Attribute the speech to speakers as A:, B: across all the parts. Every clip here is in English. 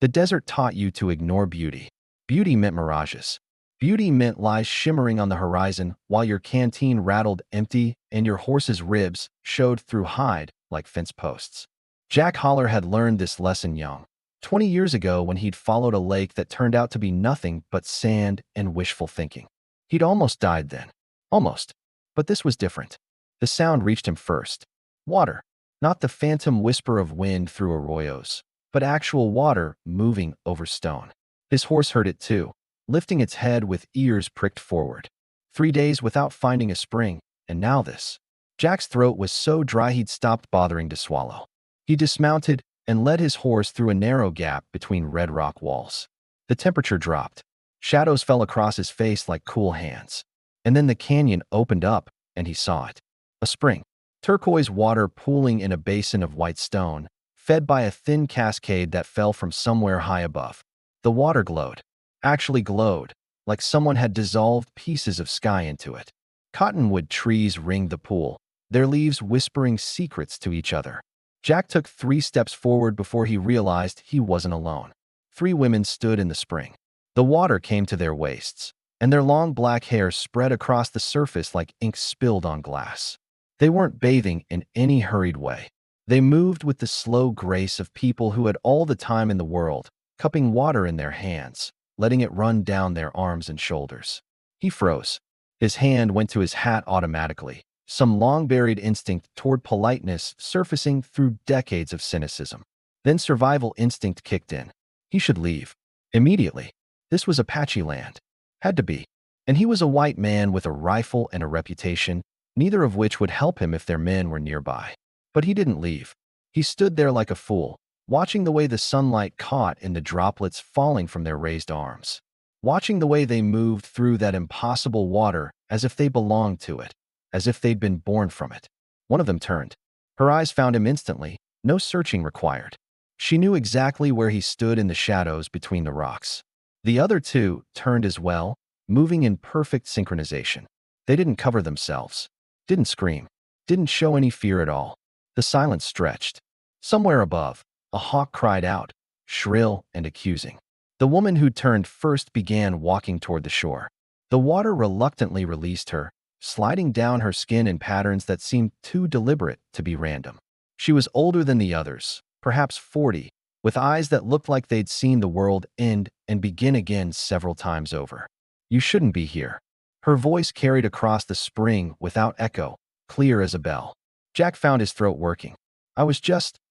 A: The desert taught you to ignore beauty. Beauty meant mirages. Beauty meant lies shimmering on the horizon while your canteen rattled empty and your horse's ribs showed through hide like fence posts. Jack Holler had learned this lesson young, 20 years ago when he'd followed a lake that turned out to be nothing but sand and wishful thinking. He'd almost died then. Almost. But this was different. The sound reached him first. Water. Not the phantom whisper of wind through arroyos, but actual water moving over stone. His horse heard it too, lifting its head with ears pricked forward. 3 days without finding a spring, and now this. Jack's throat was so dry he'd stopped bothering to swallow. He dismounted and led his horse through a narrow gap between red rock walls. The temperature dropped. Shadows fell across his face like cool hands. And then the canyon opened up, and he saw it. A spring. Turquoise water pooling in a basin of white stone, fed by a thin cascade that fell from somewhere high above. The water glowed. Actually glowed, like someone had dissolved pieces of sky into it. Cottonwood trees ringed the pool, their leaves whispering secrets to each other. Jack took 3 steps forward before he realized he wasn't alone. 3 women stood in the spring. The water came to their waists, and their long black hair spread across the surface like ink spilled on glass. They weren't bathing in any hurried way. They moved with the slow grace of people who had all the time in the world, cupping water in their hands, letting it run down their arms and shoulders. He froze. His hand went to his hat automatically, some long-buried instinct toward politeness surfacing through decades of cynicism. Then survival instinct kicked in. He should leave. Immediately. This was Apache land. Had to be. And he was a white man with a rifle and a reputation, neither of which would help him if their men were nearby. But he didn't leave. He stood there like a fool, watching the way the sunlight caught in the droplets falling from their raised arms, watching the way they moved through that impossible water as if they belonged to it, as if they'd been born from it. One of them turned. Her eyes found him instantly, no searching required. She knew exactly where he stood in the shadows between the rocks. The other 2 turned as well, moving in perfect synchronization. They didn't cover themselves, didn't scream, didn't show any fear at all. The silence stretched. Somewhere above, a hawk cried out, shrill and accusing. The woman who turned first began walking toward the shore. The water reluctantly released her, sliding down her skin in patterns that seemed too deliberate to be random. She was older than the others, perhaps 40, with eyes that looked like they'd seen the world end and begin again several times over. You shouldn't be here. Her voice carried across the spring without echo, clear as a bell. Jack found his throat working.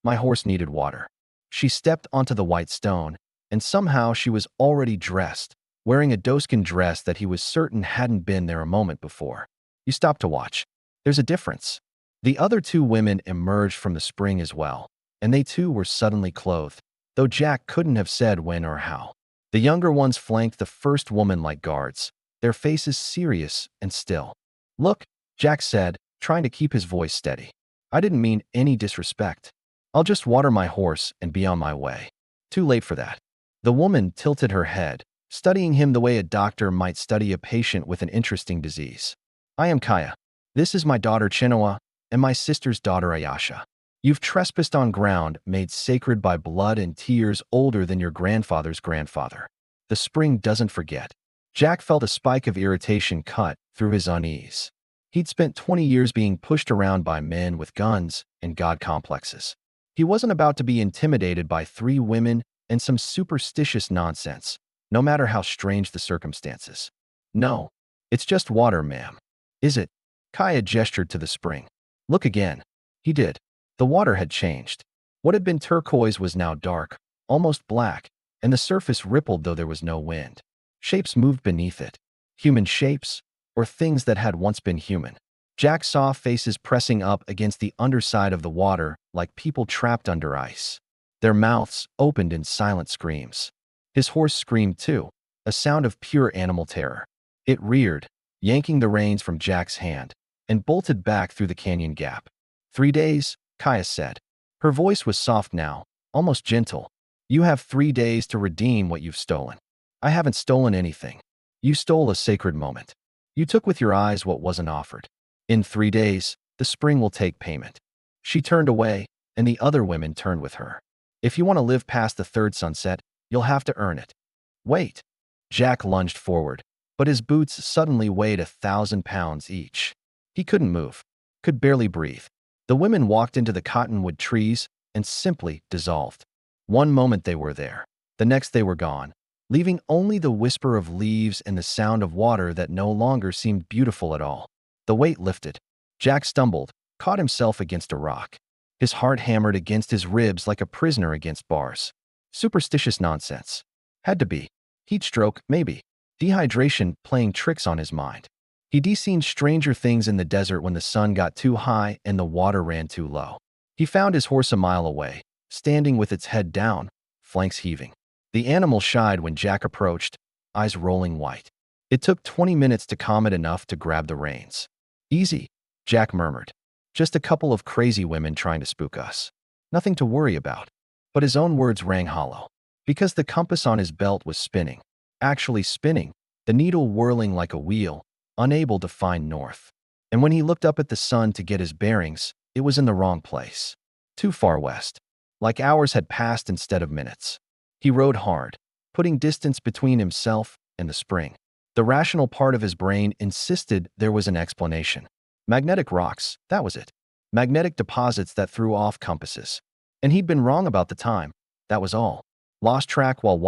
A: My horse needed water. She stepped onto the white stone, and somehow she was already dressed, wearing a doeskin dress that he was certain hadn't been there a moment before. You stopped to watch. There's a difference. The other 2 women emerged from the spring as well, and they too were suddenly clothed, though Jack couldn't have said when or how. The younger ones flanked the first woman like guards, their faces serious and still. Look, Jack said, trying to keep his voice steady. I didn't mean any disrespect. I'll just water my horse and be on my way. Too late for that. The woman tilted her head, studying him the way a doctor might study a patient with an interesting disease. I am Kaya. This is my daughter Chinoa, and my sister's daughter Ayasha. You've trespassed on ground made sacred by blood and tears older than your grandfather's grandfather. The spring doesn't forget. Jack felt a spike of irritation cut through his unease. He'd spent 20 years being pushed around by men with guns and god complexes. He wasn't about to be intimidated by 3 women and some superstitious nonsense, no matter how strange the circumstances. No, it's just water, ma'am. Is it? Kaya gestured to the spring. Look again. He did. The water had changed. What had been turquoise was now dark, almost black, and the surface rippled though there was no wind. Shapes moved beneath it. Human shapes, or things that had once been human. Jack saw faces pressing up against the underside of the water like people trapped under ice. Their mouths opened in silent screams. His horse screamed too, a sound of pure animal terror. It reared, yanking the reins from Jack's hand, and bolted back through the canyon gap. 3 days, Kaya said. Her voice was soft now, almost gentle. You have 3 days to redeem what you've stolen. I haven't stolen anything. You stole a sacred moment. You took with your eyes what wasn't offered. In 3 days, the spring will take payment. She turned away, and the other women turned with her. If you want to live past the 3rd sunset, You'll have to earn it. Wait. Jack lunged forward, but his boots suddenly weighed 1,000 pounds each. He couldn't move, could barely breathe. The women walked into the cottonwood trees and simply dissolved. One moment they were there, the next they were gone, leaving only the whisper of leaves and the sound of water that no longer seemed beautiful at all. The weight lifted. Jack stumbled, caught himself against a rock. His heart hammered against his ribs like a prisoner against bars. Superstitious nonsense. Had to be. Heat stroke, maybe. Dehydration playing tricks on his mind. He'd seen stranger things in the desert when the sun got too high and the water ran too low. He found his horse a mile away, standing with its head down, flanks heaving. The animal shied when Jack approached, eyes rolling white. It took 20 minutes to calm it enough to grab the reins. Easy, Jack murmured. Just a couple of crazy women trying to spook us. Nothing to worry about. But his own words rang hollow. Because the compass on his belt was spinning. Actually spinning, the needle whirling like a wheel, unable to find north. And when he looked up at the sun to get his bearings, it was in the wrong place. Too far west. Like hours had passed instead of minutes. He rode hard, putting distance between himself and the spring. The rational part of his brain insisted there was an explanation. Magnetic rocks, that was it. Magnetic deposits that threw off compasses. And he'd been wrong about the time, that was all. Lost track while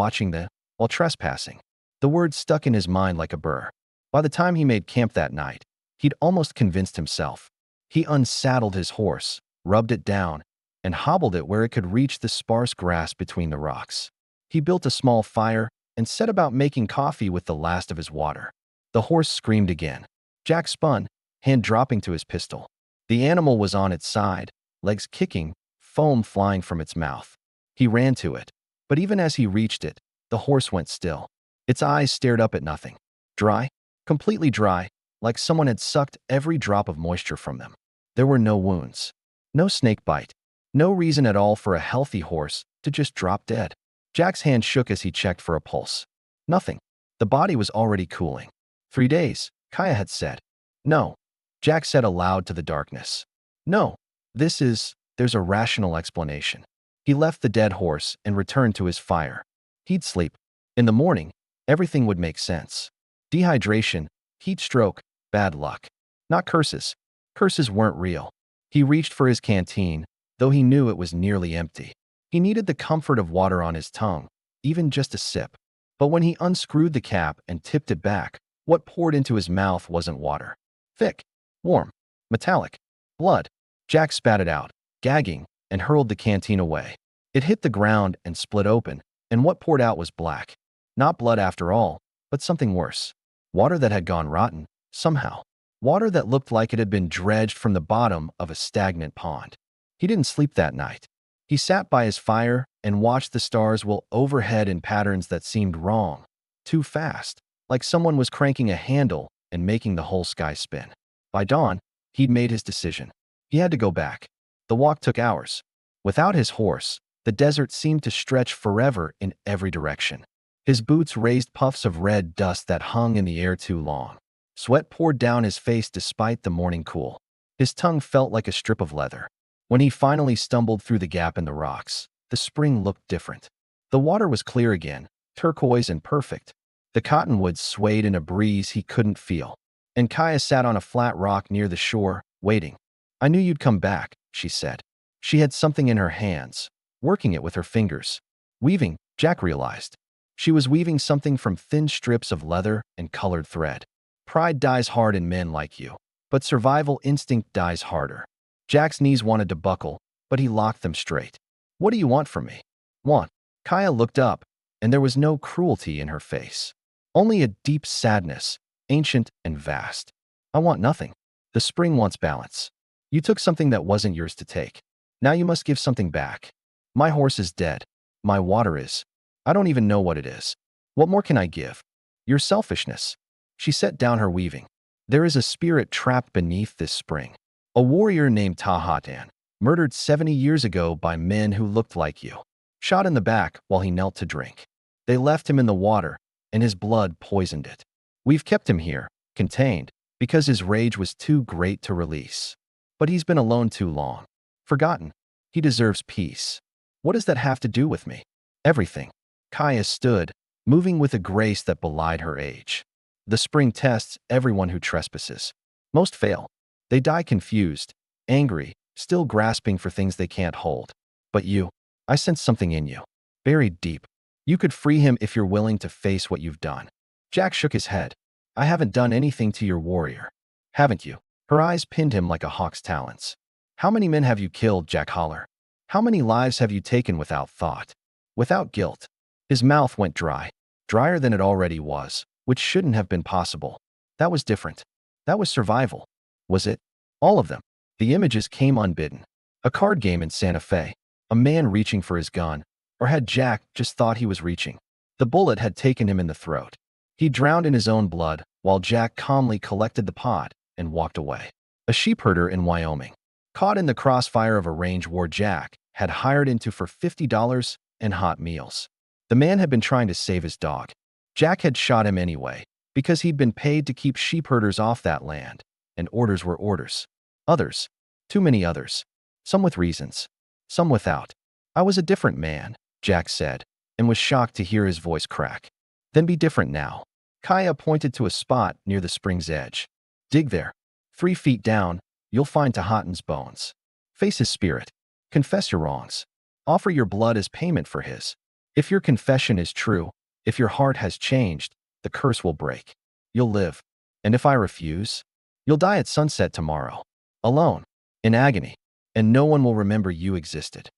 A: trespassing. The word stuck in his mind like a burr. By the time he made camp that night, he'd almost convinced himself. He unsaddled his horse, rubbed it down, and hobbled it where it could reach the sparse grass between the rocks. He built a small fire and set about making coffee with the last of his water. The horse screamed again. Jack spun, hand dropping to his pistol. The animal was on its side, legs kicking, foam flying from its mouth. He ran to it, but even as he reached it, the horse went still. Its eyes stared up at nothing. Dry, completely dry, like someone had sucked every drop of moisture from them. There were no wounds, no snake bite, no reason at all for a healthy horse to just drop dead. Jack's hand shook as he checked for a pulse. Nothing. The body was already cooling. 3 days, Kaya had said. No. Jack said aloud to the darkness. No. There's a rational explanation. He left the dead horse and returned to his fire. He'd sleep. In the morning, everything would make sense. Dehydration, heat stroke, bad luck. Not curses. Curses weren't real. He reached for his canteen, though he knew it was nearly empty. He needed the comfort of water on his tongue, even just a sip. But when he unscrewed the cap and tipped it back, what poured into his mouth wasn't water. Thick, warm, metallic. Blood. Jack spat it out, gagging, and hurled the canteen away. It hit the ground and split open, and what poured out was black. Not blood after all, but something worse. Water that had gone rotten, somehow. Water that looked like it had been dredged from the bottom of a stagnant pond. He didn't sleep that night. He sat by his fire and watched the stars whirl overhead in patterns that seemed wrong, too fast, like someone was cranking a handle and making the whole sky spin. By dawn, he'd made his decision. He had to go back. The walk took hours. Without his horse, the desert seemed to stretch forever in every direction. His boots raised puffs of red dust that hung in the air too long. Sweat poured down his face despite the morning cool. His tongue felt like a strip of leather. When he finally stumbled through the gap in the rocks, the spring looked different. The water was clear again, turquoise and perfect. The cottonwoods swayed in a breeze he couldn't feel. And Kaya sat on a flat rock near the shore, waiting. I knew you'd come back, she said. She had something in her hands, working it with her fingers. Weaving, Jack realized. She was weaving something from thin strips of leather and colored thread. Pride dies hard in men like you, but survival instinct dies harder. Jack's knees wanted to buckle, but he locked them straight. What do you want from me? Want? Kaya looked up, and there was no cruelty in her face. Only a deep sadness, ancient and vast. I want nothing. The spring wants balance. You took something that wasn't yours to take. Now you must give something back. My horse is dead. My water is. I don't even know what it is. What more can I give? Your selfishness. She set down her weaving. There is a spirit trapped beneath this spring. A warrior named Tahatan, murdered 70 years ago by men who looked like you. Shot in the back while he knelt to drink. They left him in the water, and his blood poisoned it. We've kept him here, contained, because his rage was too great to release. But he's been alone too long. Forgotten. He deserves peace. What does that have to do with me? Everything. Kaya stood, moving with a grace that belied her age. The spring tests everyone who trespasses. Most fail. They die confused, angry, still grasping for things they can't hold. But you, I sense something in you, buried deep. You could free him if you're willing to face what you've done. Jack shook his head. I haven't done anything to your warrior. Haven't you? Her eyes pinned him like a hawk's talons. How many men have you killed, Jack Holler? How many lives have you taken without thought? Without guilt? His mouth went dry, drier than it already was, which shouldn't have been possible. That was different. That was survival. Was it? All of them. The images came unbidden. A card game in Santa Fe. A man reaching for his gun. Or had Jack just thought he was reaching? The bullet had taken him in the throat. He drowned in his own blood, while Jack calmly collected the pod and walked away. A sheepherder in Wyoming, caught in the crossfire of a range war Jack had hired into for $50 and hot meals. The man had been trying to save his dog. Jack had shot him anyway, because he'd been paid to keep sheepherders off that land, and orders were orders. Others. Too many others. Some with reasons. Some without. I was a different man, Jack said, and was shocked to hear his voice crack. Then be different now. Kaya pointed to a spot near the spring's edge. Dig there. 3 feet down, you'll find Tahatan's bones. Face his spirit. Confess your wrongs. Offer your blood as payment for his. If your confession is true, if your heart has changed, the curse will break. You'll live. And if I refuse, you'll die at sunset tomorrow. Alone. In agony. And no one will remember you existed.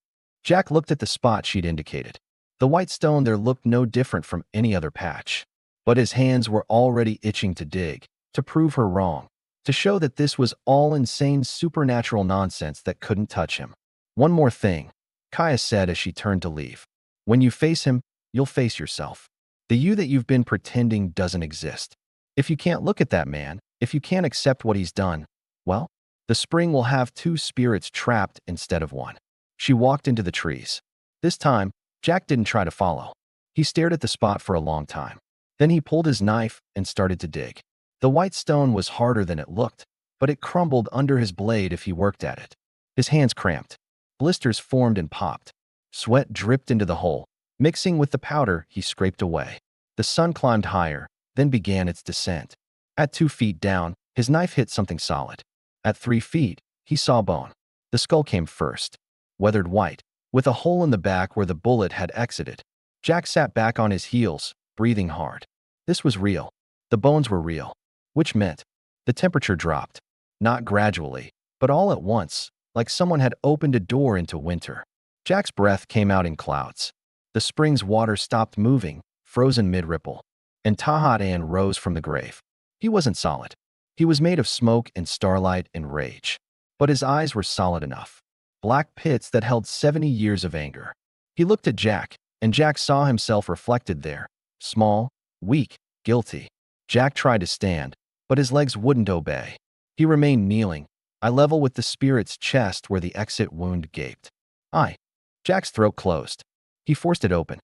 A: Jack looked at the spot she'd indicated. The white stone there looked no different from any other patch. But his hands were already itching to dig, to prove her wrong, to show that this was all insane supernatural nonsense that couldn't touch him. One more thing, Kaya said as she turned to leave. When you face him, you'll face yourself. The you that you've been pretending doesn't exist. If you can't look at that man, if you can't accept what he's done, well, the spring will have 2 spirits trapped instead of 1. She walked into the trees. This time, Jack didn't try to follow. He stared at the spot for a long time. Then he pulled his knife and started to dig. The white stone was harder than it looked, but it crumbled under his blade if he worked at it. His hands cramped. Blisters formed and popped. Sweat dripped into the hole, mixing with the powder he scraped away. The sun climbed higher, then began its descent. At 2 feet down, his knife hit something solid. At 3 feet, he saw bone. The skull came first. Weathered white, with a hole in the back where the bullet had exited. Jack sat back on his heels, breathing hard. This was real. The bones were real. Which meant the temperature dropped. Not gradually, but all at once, like someone had opened a door into winter. Jack's breath came out in clouds. The spring's water stopped moving, frozen mid-ripple. And Tahatan rose from the grave. He wasn't solid. He was made of smoke and starlight and rage. But his eyes were solid enough. Black pits that held 70 years of anger. He looked at Jack, and Jack saw himself reflected there. Small, weak, guilty. Jack tried to stand, but his legs wouldn't obey. He remained kneeling, eye level with the spirit's chest where the exit wound gaped. Jack's throat closed. He forced it open.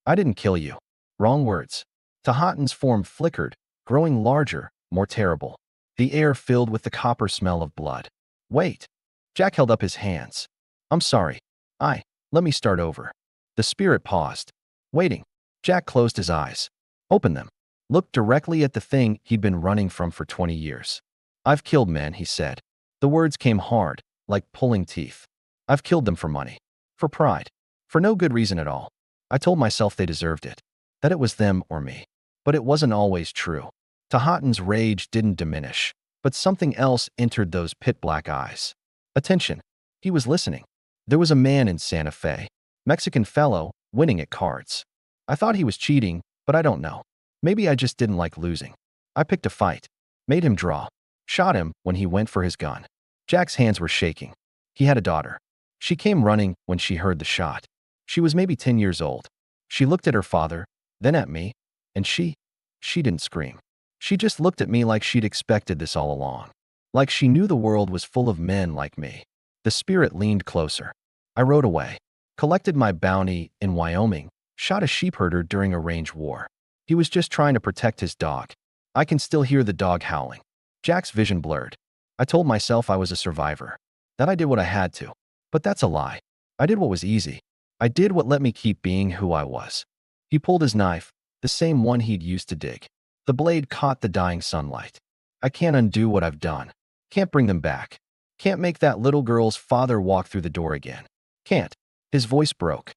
A: I didn't kill you. Wrong words. Tahatan's form flickered, growing larger, more terrible. The air filled with the copper smell of blood. Wait. Jack held up his hands. I'm sorry. Let me start over. The spirit paused. Waiting. Jack closed his eyes. Opened them. Looked directly at the thing he'd been running from for 20 years. I've killed men, he said. The words came hard, like pulling teeth. I've killed them for money. For pride. For no good reason at all. I told myself they deserved it. That it was them or me. But it wasn't always true. Tahatan's rage didn't diminish, but something else entered those pit-black eyes. Attention. He was listening. There was a man in Santa Fe, Mexican fellow, winning at cards. I thought he was cheating, but I don't know. Maybe I just didn't like losing. I picked a fight, made him draw, shot him when he went for his gun. Jack's hands were shaking. He had a daughter. She came running when she heard the shot. She was maybe 10 years old. She looked at her father, then at me, and she didn't scream. She just looked at me like she'd expected this all along. Like she knew the world was full of men like me. The spirit leaned closer. I rode away, collected my bounty in Wyoming, shot a sheepherder during a range war. He was just trying to protect his dog. I can still hear the dog howling. Jack's vision blurred. I told myself I was a survivor, that I did what I had to. But that's a lie. I did what was easy. I did what let me keep being who I was. He pulled his knife, the same one he'd used to dig. The blade caught the dying sunlight. I can't undo what I've done. Can't bring them back. Can't make that little girl's father walk through the door again. Can't. His voice broke.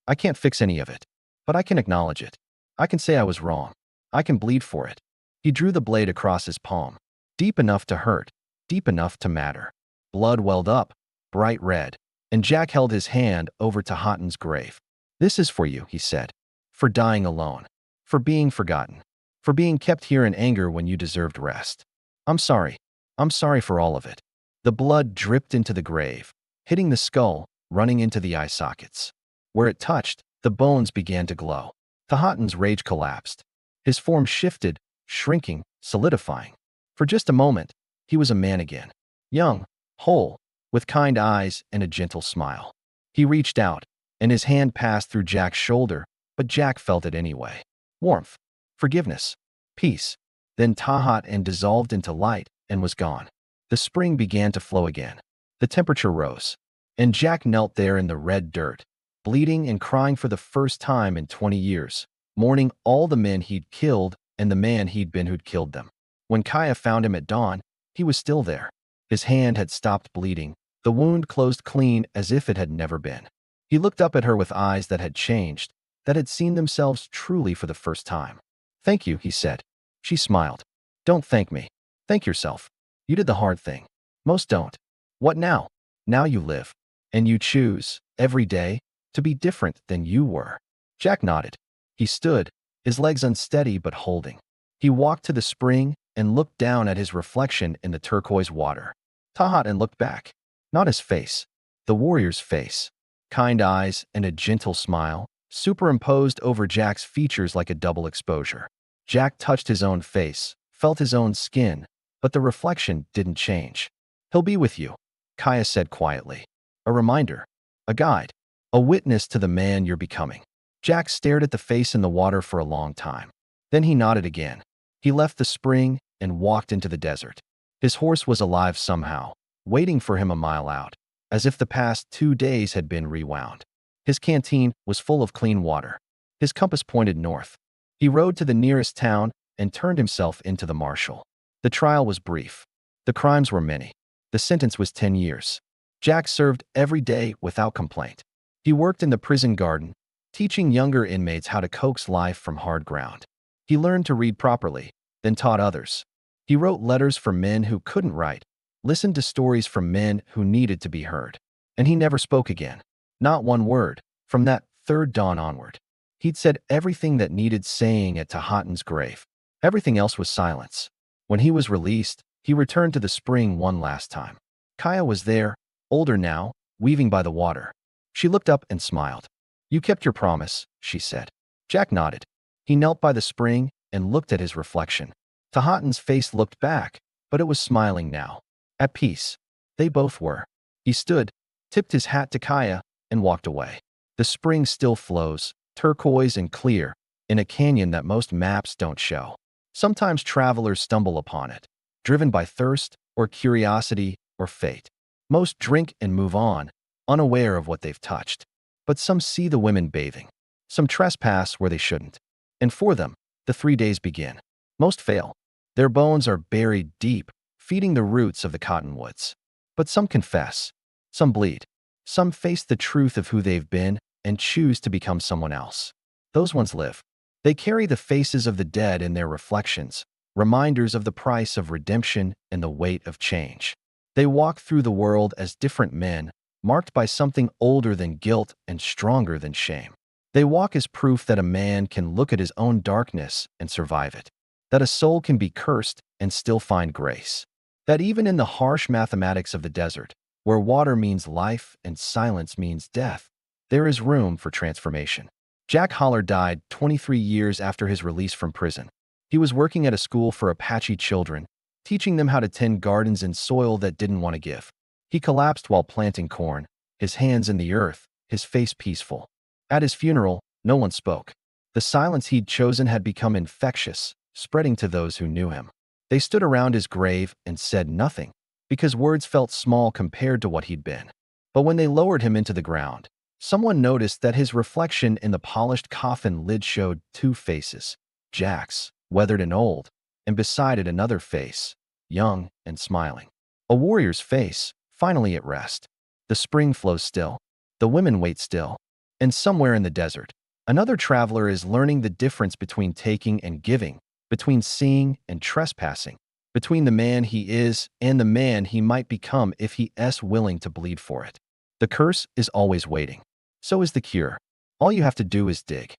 A: I can't fix any of it. But I can acknowledge it. I can say I was wrong. I can bleed for it. He drew the blade across his palm. Deep enough to hurt. Deep enough to matter. Blood welled up, bright red, and Jack held his hand over Tahatian's grave. This is for you, he said. For dying alone. For being forgotten. For being kept here in anger when you deserved rest. I'm sorry. I'm sorry for all of it. The blood dripped into the grave, hitting the skull, running into the eye sockets. Where it touched, the bones began to glow. Tahatian's rage collapsed. His form shifted, shrinking, solidifying. For just a moment, he was a man again. Young, whole, with kind eyes and a gentle smile. He reached out, and his hand passed through Jack's shoulder, but Jack felt it anyway. Warmth, forgiveness, peace. Then Tahatian dissolved into light and was gone. The spring began to flow again. The temperature rose, and Jack knelt there in the red dirt, bleeding and crying for the first time in 20 years, mourning all the men he'd killed and the man he'd been who'd killed them. When Kaya found him at dawn, he was still there. His hand had stopped bleeding, the wound closed clean as if it had never been. He looked up at her with eyes that had changed, that had seen themselves truly for the first time. Thank you, he said. She smiled. Don't thank me. Thank yourself. You did the hard thing. Most don't. What now? Now you live. And you choose, every day, to be different than you were. Jack nodded. He stood, his legs unsteady but holding. He walked to the spring and looked down at his reflection in the turquoise water. Tahatian looked back. Not his face. The warrior's face. Kind eyes and a gentle smile, superimposed over Jack's features like a double exposure. Jack touched his own face, felt his own skin, but the reflection didn't change. He'll be with you, Kaya said quietly. A reminder. A guide. A witness to the man you're becoming. Jack stared at the face in the water for a long time. Then he nodded again. He left the spring and walked into the desert. His horse was alive somehow, waiting for him a mile out, as if the past 2 days had been rewound. His canteen was full of clean water. His compass pointed north. He rode to the nearest town and turned himself into the marshal. The trial was brief. The crimes were many. The sentence was 10 years. Jack served every day without complaint. He worked in the prison garden, teaching younger inmates how to coax life from hard ground. He learned to read properly, then taught others. He wrote letters for men who couldn't write, listened to stories from men who needed to be heard. And he never spoke again. Not one word, from that third dawn onward. He'd said everything that needed saying at Tahatian's grave. Everything else was silence. When he was released, he returned to the spring one last time. Kaya was there, older now, weaving by the water. She looked up and smiled. You kept your promise, she said. Jack nodded. He knelt by the spring and looked at his reflection. Tahatian's face looked back, but it was smiling now. At peace. They both were. He stood, tipped his hat to Kaya, and walked away. The spring still flows, turquoise and clear, in a canyon that most maps don't show. Sometimes travelers stumble upon it, driven by thirst or curiosity or fate. Most drink and move on, unaware of what they've touched. But some see the women bathing. Some trespass where they shouldn't. And for them, the 3 days begin. Most fail. Their bones are buried deep, feeding the roots of the cottonwoods. But some confess. Some bleed. Some face the truth of who they've been and choose to become someone else. Those ones live. They carry the faces of the dead in their reflections, reminders of the price of redemption and the weight of change. They walk through the world as different men, marked by something older than guilt and stronger than shame. They walk as proof that a man can look at his own darkness and survive it, that a soul can be cursed and still find grace, that even in the harsh mathematics of the desert, where water means life and silence means death, there is room for transformation. Jack Holler died 23 years after his release from prison. He was working at a school for Apache children, teaching them how to tend gardens in soil that didn't want to give. He collapsed while planting corn, his hands in the earth, his face peaceful. At his funeral, no one spoke. The silence he'd chosen had become infectious, spreading to those who knew him. They stood around his grave and said nothing, because words felt small compared to what he'd been. But when they lowered him into the ground, Someone noticed that his reflection in the polished coffin lid showed two faces, Jack's, weathered and old, and beside it another face, young and smiling. A warrior's face, finally at rest. The spring flows still. The women wait still. And somewhere in the desert, another traveler is learning the difference between taking and giving, between seeing and trespassing, between the man he is and the man he might become if he is willing to bleed for it. The curse is always waiting. So is the cure. All you have to do is dig.